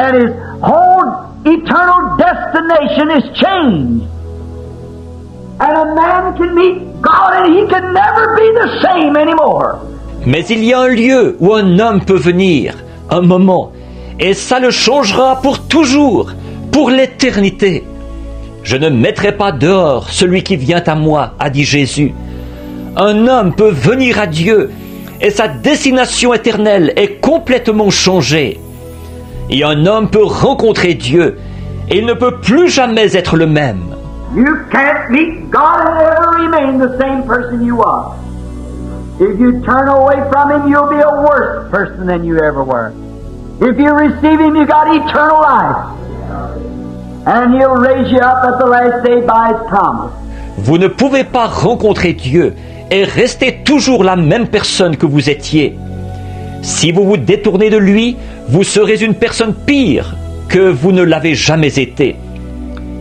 and his whole eternal destination is changed. And a man can meet God and he can never be the same anymore. Mais il y a un lieu où un homme peut venir, un moment, et ça le changera pour toujours, pour l'éternité. Je ne mettrai pas dehors celui qui vient à moi, a dit Jésus. Un homme peut venir à Dieu et sa destination éternelle est complètement changée. Et un homme peut rencontrer Dieu et il ne peut plus jamais être le même. You can't meet God and ever remain the same person you are. If you turn away from Him, you'll be a worse person than you ever were. If you receive Him, you got eternal life. And He'll raise you up at the last day by His promise. Vous ne pouvez pas rencontrer Dieu et rester toujours la même personne que vous étiez. Si vous vous détournez de lui, vous serez une personne pire que vous ne l'avez jamais été.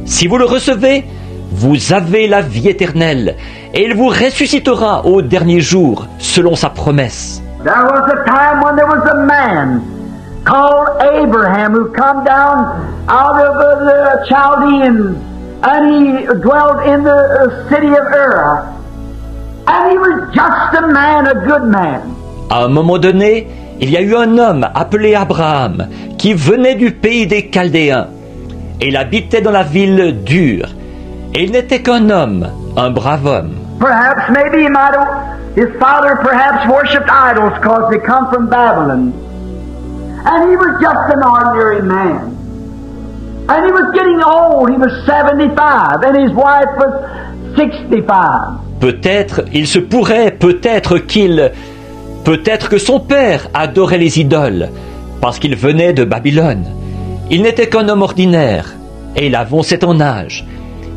Si vous le recevez, vous avez la vie éternelle et il vous ressuscitera au dernier jour selon sa promesse. There was a time when there was a man called Abraham who come down out of the Chaldeans and he dwelt in the city of Ur. And he was just a man, a good man. À un moment donné, il y a eu un homme appelé Abraham qui venait du pays des Chaldéens et il habitait dans la ville d'Ur. Et il n'était qu'un homme, un brave homme. Perhaps, maybe his father perhaps worshipped idols because they come from Babylon. And he was just an ordinary man. And he was getting old, he was 75, and his wife was 65. Peut-être que son père adorait les idoles, parce qu'il venait de Babylone. Il n'était qu'un homme ordinaire, et il avançait en âge.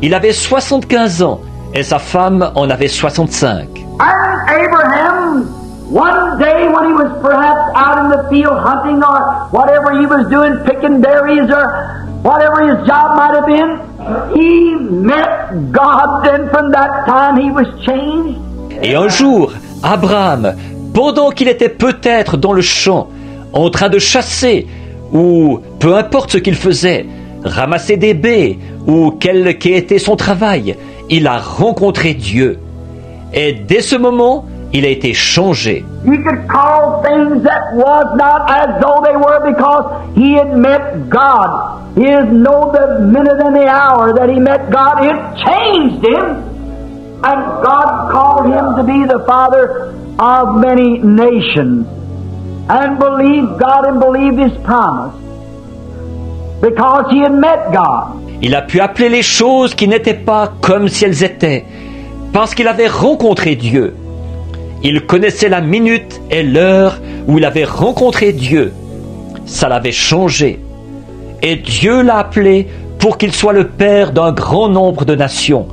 Il avait 75 ans, et sa femme en avait 65. And Abraham, one day when he was perhaps out in the field hunting or whatever he was doing, picking berries or whatever his job might have been, he met God, and from that time he was changed. Et un jour, Abraham, pendant qu'il était peut-être dans le champ, en train de chasser, ou peu importe ce qu'il faisait, ramasser des baies, ou quel qu'était son travail, il a rencontré Dieu. Et dès ce moment, il a été changé. He could call things that was not as though they were because he had met God. He didn't know the minute and the hour that he met God. It changed him. And God called him to be the father of many nations. And believed God and believed His promise. Because he had met God. Il a pu appeler les choses qui n'étaient pas comme si elles étaient, parce qu'il avait rencontré Dieu. Il connaissait la minute et l'heure où il avait rencontré Dieu. Ça l'avait changé. Et Dieu l'a appelé pour qu'il soit le père d'un grand nombre de nations.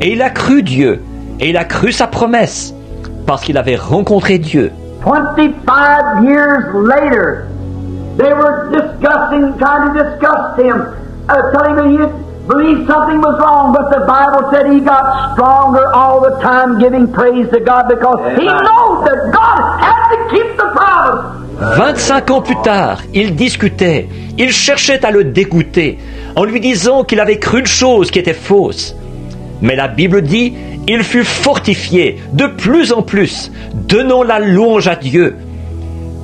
Et il a cru Dieu, et il a cru sa promesse, parce qu'il avait rencontré Dieu. 25 years later, they were trying to discuss him, telling him he believed something was wrong, but the Bible said he got stronger all the time, giving praise to God because he knows that God had to keep the promise. 25 ans plus tard, il discutait, il cherchait à le dégoûter, en lui disant qu'il avait cru une chose qui était fausse. Mais la Bible dit, il fut fortifié de plus en plus, donnant la louange à Dieu,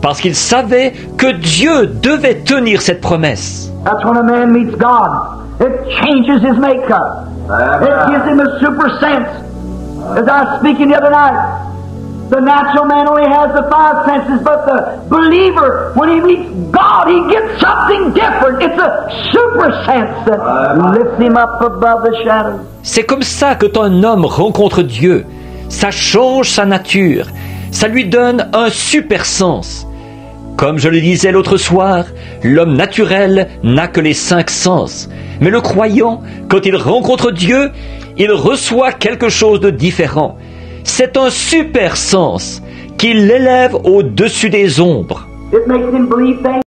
parce qu'il savait que Dieu devait tenir cette promesse. That's when a man meets God. It changes his makeup. It gives him a super sense. As I was speaking the other night, the natural man only has the 5 senses, but the believer, when he meets God, he gets something different. It's a super sense that lifts him up above the shadows. C'est comme ça que quand un homme rencontre Dieu, ça change sa nature, ça lui donne un super sens. Comme je le disais l'autre soir, l'homme naturel n'a que les 5 sens. Mais le croyant, quand il rencontre Dieu, il reçoit quelque chose de différent. C'est un super sens qui l'élève au-dessus des ombres. It makes him believe things